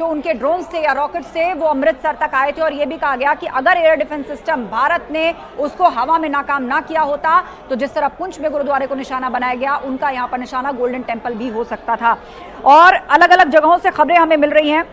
जो उनके ड्रोन से या रॉकेट से वो अमृतसर तक आए थे और यह भी कहा गया कि अगर एयर डिफेंस सिस्टम भारत ने उसको हवा में नाकाम ना किया होता तो जिस तरह पुंछ में गुरुद्वारे को निशाना बनाया गया, उनका यहां पर निशाना गोल्डन टेंपल भी हो सकता था। और अलग अलग जगहों से खबरें हमें मिल रही हैं।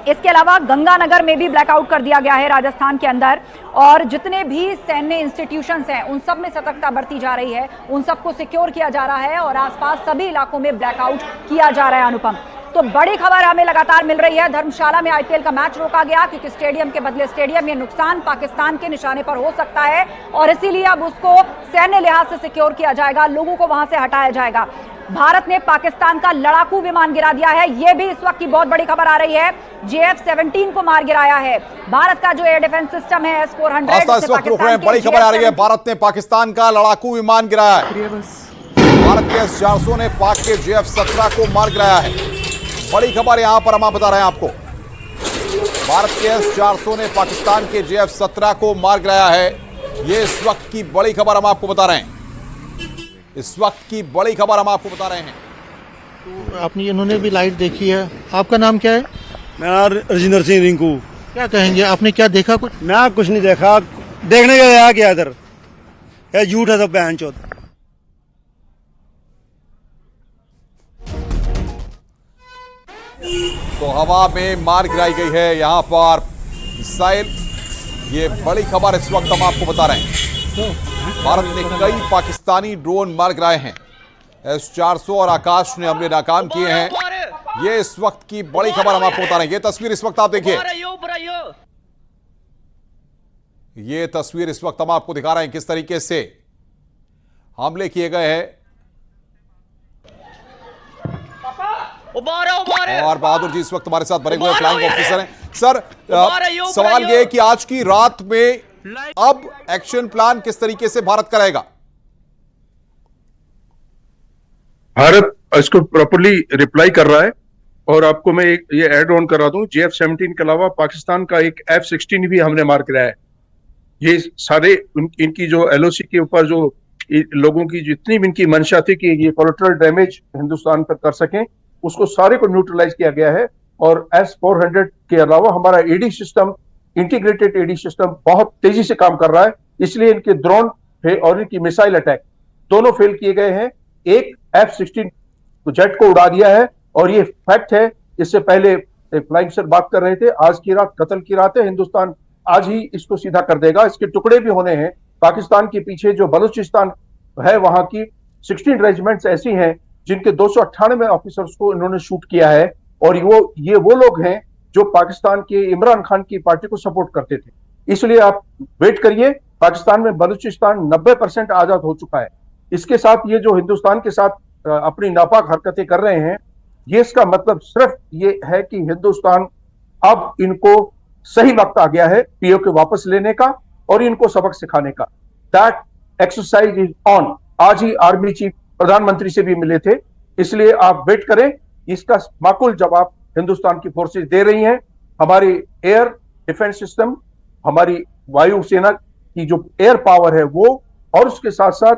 इसके अलावा गंगानगर में भी ब्लैकआउट कर दिया गया है राजस्थान के अंदर, और जितने भी सैन्य इंस्टीट्यूशंस हैं उन सब में सतर्कता बरती जा रही है, उन सबको सिक्योर किया जा रहा है और आसपास सभी इलाकों में ब्लैकआउट किया जा रहा है। अनुपम, तो बड़ी खबर हमें लगातार मिल रही है। धर्मशाला में आईपीएल का मैच रोका गया क्योंकि स्टेडियम के बदले स्टेडियम, ये नुकसान पाकिस्तान के निशाने पर हो सकता है और इसीलिए अब उसको सैन्य लिहाज से सिक्योर किया जाएगा, लोगों को वहां से हटाया जाएगा। भारत ने पाकिस्तान का लड़ाकू विमान गिरा दिया है, यह भी इस वक्त की बहुत बड़ी खबर आ रही है। JF-17 को मार गिराया है। भारत का जो एयर डिफेंस सिस्टम है S-400, बड़ी खबर आ रही है, भारत ने पाकिस्तान का लड़ाकू विमान गिराया है। भारत के S-400 ने पाक के JF-17 को मार गिराया है। बड़ी खबर यहां पर हम बता रहे हैं आपको। भारत के S-400 ने पाकिस्तान के JF-17 को मार गिराया है। यह इस वक्त की बड़ी खबर हम आपको बता रहे हैं। इस वक्त की बड़ी खबर हम आपको बता रहे हैं। तो आपने इन्होंने भी लाइव देखी है। आपका नाम क्या है? मेरा रजिंदर सिंह रिंकू। क्या कहेंगे, आपने क्या देखा? कुछ मैं कुछ नहीं देखा, देखने के आया क्या इधर, क्या झूठ है सब बहन चौथ। तो हवा में मार गिराई गई है यहां पर मिसाइल। ये बड़ी खबर इस वक्त हम आपको बता रहे हैं। भारत ने कई पाकिस्तानी ड्रोन मार गिराए हैं। S-400 और आकाश ने हमले नाकाम किए हैं। ये इस वक्त की बड़ी खबर हम आपको बता रहे हैं। ये तस्वीर इस वक्त आप देखिए, ये तस्वीर इस वक्त हम आपको दिखा रहे हैं किस तरीके से हमले किए गए हैं। और बहादुर जी इस वक्त हमारे साथ बने हुए फ्लाइंग ऑफिसर हैं। सर, सवाल यह है कि आज की रात में अब एक्शन प्लान किस तरीके से भारत करेगा? भारत इसको प्रॉपर्ली रिप्लाई कर रहा है। और आपको मैं ये ऐड ऑन करा दूं, JF-17 के अलावा पाकिस्तान का एक F-16 भी हमने मार गिराया है। ये सारे इनकी जो LOC के ऊपर जो लोगों की जितनी भी इनकी मंशा थी कि ये कोलेटरल डैमेज हिंदुस्तान पर कर सकें, उसको सारे को न्यूट्रलाइज किया गया है। और S-400 के अलावा हमारा AD system, integrated AD system बहुत तेजी से काम कर रहा है। इसलिए इनके ड्रोन और इनकी मिसाइल अटैक दोनों फेल किए गए हैं। एक F-16 जेट को उड़ा दिया है और ये फैक्ट है। इससे पहले फ्लाइंग सर बात कर रहे थे, आज की रात कत्ल की रात है। हिंदुस्तान आज ही इसको सीधा कर देगा। इसके टुकड़े भी होने हैं। पाकिस्तान के पीछे जो बलूचिस्तान है, वहां की 16 रेजिमेंट्स ऐसी हैं जिनके 298 ऑफिसर्स को इन्होंने शूट किया है। और ये वो लोग हैं जो पाकिस्तान के इमरान खान की पार्टी को सपोर्ट करते थे। इसलिए आप वेट करिए। पाकिस्तान में बलूचिस्तान 90% आजाद हो चुका है। इसके साथ ये जो हिंदुस्तान के साथ अपनी नापाक हरकतें कर रहे हैं, ये इसका मतलब सिर्फ ये है कि हिंदुस्तान अब इनको सही वक्त आ गया है POK वापस लेने का और इनको सबक सिखाने का। That exercise is on. आज ही आर्मी चीफ प्रधानमंत्री से भी मिले थे। इसलिए आप वेट करें, इसका माकूल जवाब हिंदुस्तान की फोर्सेस दे रही हैं। हमारी एयर डिफेंस सिस्टम, हमारी वायुसेना की जो एयर पावर है वो, और उसके साथ साथ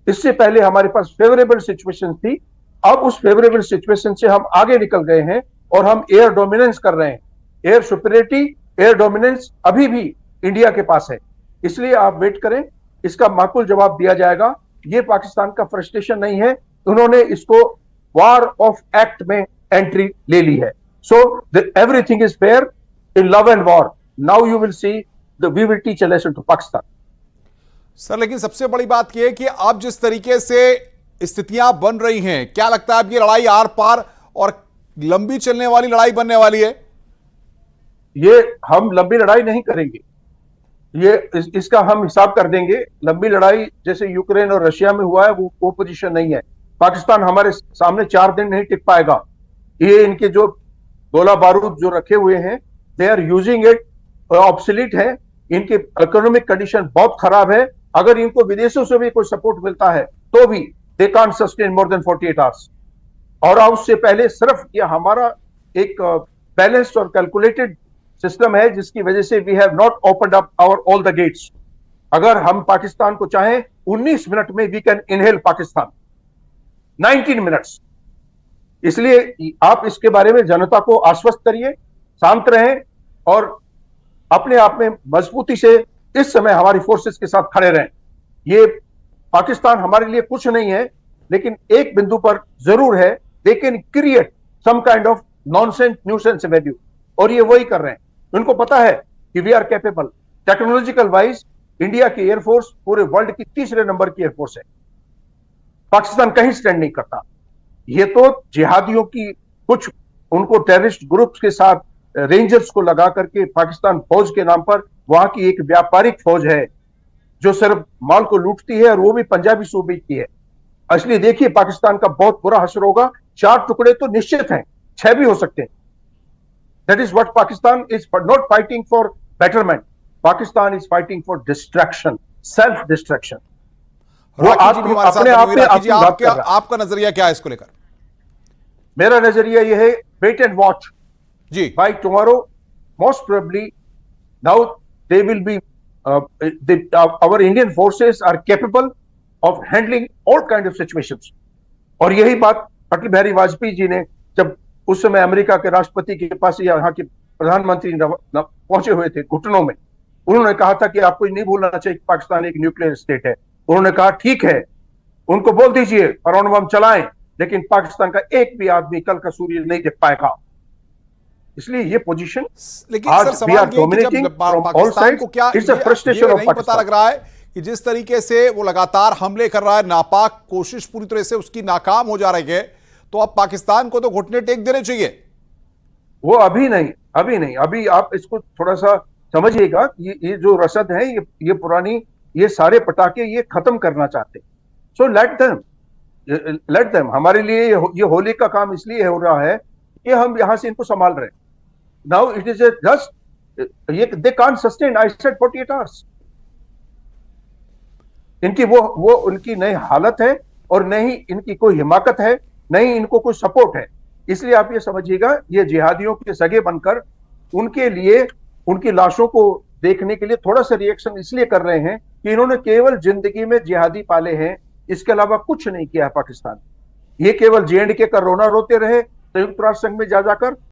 इससे पहले हमारे पास फेवरेबल सिचुएशन थी। अब उस फेवरेबल सिचुएशन से हम आगे निकल गए हैं और हम एयर डोमिनेंस कर रहे हैं। एयर सुपीरियरिटी, एयर डोमिनेंस अभी भी इंडिया के पास है। इसलिए आप वेट करें, इसका माकूल जवाब दिया जाएगा। ये पाकिस्तान का फ्रस्ट्रेशन नहीं है, उन्होंने इसको वॉर ऑफ एक्ट में एंट्री ले ली है। So everything is fair in love and war. Now you will see we will teach a lesson to Pakistan. Sir, लेकिन सबसे बड़ी बात यह है कि अब जिस तरीके से स्थितियां बन रही हैं, क्या लगता है अब ये लड़ाई आर पार और लंबी चलने वाली लड़ाई बनने वाली है? ये हम लंबी लड़ाई नहीं करेंगे, इसका हम हिसाब कर देंगे। लंबी लड़ाई जैसे यूक्रेन और रशिया में हुआ है वो पोजीशन नहीं है। पाकिस्तान हमारे सामने 4 दिन नहीं टिक पाएगा। ये इनके जो गोला बारूद जो रखे हुए हैं, they are using it, obsolete है। इनकी इकोनॉमिक कंडीशन बहुत खराब है। अगर इनको विदेशों से भी कोई सपोर्ट मिलता है तो भी they can't sustain more than 48 hours. और उससे पहले सिर्फ ये हमारा एक बैलेंस्ड और कैलकुलेटेड सिस्टम है जिसकी वजह से we have not opened up our all the gates. अगर हम पाकिस्तान को चाहें 19 मिनट में we can inhale Pakistan, 19 minutes. इसलिए आप इसके बारे में जनता को आश्वस्त करिए शांत रहें और अपने आप में मजबूती से इस समय हमारी फोर्सेस के साथ खड़े रहें। ये पाकिस्तान हमारे लिए कुछ नहीं है, लेकिन एक बिंदु पर जरूर है, they can create some kind of nonsense nuisance value, और ये वही कर रहे हैं। उनको पता है कि we are capable. Technological wise India की एयरफोर्स पूरे वर्ल्ड की 3रे नंबर की एयरफोर्स है। पाकिस्तान कहीं स्टैंड नहीं करता। ये तो जिहादियों की कुछ उनको टेररिस्ट ग्रुप्स के साथ रेंजर्स को लगा करके पाकिस्तान फौज के नाम पर वहां की एक व्यापारिक फौज है जो सिर्फ माल को लूटती है, और वो भी पंजाबी सूबे की है। इसलिए देखिए पाकिस्तान का बहुत बुरा हश्र होगा। 4 टुकड़े तो निश्चित हैं, 6 भी हो सकते हैं। That is what Pakistan is not fighting for betterment, Pakistan is fighting for distraction, self distraction. वो राखी जी भी हमारे साथ अपने आप बनी हुई। में राखी जी, आपकी बात कर रहा है। आपका नजरिया क्या है इसको लेकर? मेरा नजरिया यह है, wait and watch ji, by tomorrow, most probably now they will be our Indian forces are capable of handling all kind of situations। और यही बात अटल बिहारी वाजपेयी जी ने जब उस समय अमेरिका के राष्ट्रपति के पास या यहाँ के प्रधानमंत्री पहुंचे हुए थे घुटनों में, उन्होंने कहा था कि आपको नहीं भूलना चाहिए कि पाकिस्तान एक न्यूक्लियर स्टेट है। उन्होंने कहा ठीक है, उनको बोल दीजिए परमाणु बम चलाएं, लेकिन पाकिस्तान का एक भी आदमी कल का सूर्य नहीं देख पाएगा। इसलिए ये पोजीशन, लेकिन सर सवाल ये है कि जब पाकिस्तान को क्या ये नहीं पता लग रहा है कि जिस तरीके से वो लगातार हमले कर रहा है, नापाक कोशिश पूरी तरह से उसकी नाकाम हो जा रही है, तो अब पाकिस्तान को तो घुटने टेक देने चाहिए। वो अभी नहीं, अभी आप इसको थोड़ा सा समझिएगा। ये जो रसद है, ये पुरानी, ये सारे पटाखे ये खत्म करना चाहते। So let them. हमारे लिए ये होली का काम इसलिए हो रहा है कि हम यहां से इनको संभाल रहे हैं। Now it is just they can't sustain, I said 48 hours. इनकी वो उनकी नई हालत है, और नहीं इनकी कोई हिमाकत है, नहीं इनको कोई सपोर्ट है। इसलिए आप ये समझिएगा, ये जिहादियों के सगे बनकर उनके लिए, उनकी लाशों को देखने के लिए थोड़ा सा रिएक्शन इसलिए कर रहे हैं कि इन्होंने केवल जिंदगी में जिहादी पाले हैं, इसके अलावा कुछ नहीं किया है पाकिस्तान। ये केवल JNK का रोना रोते रहे संयुक्त राष्ट्र संघ में जा जाकर,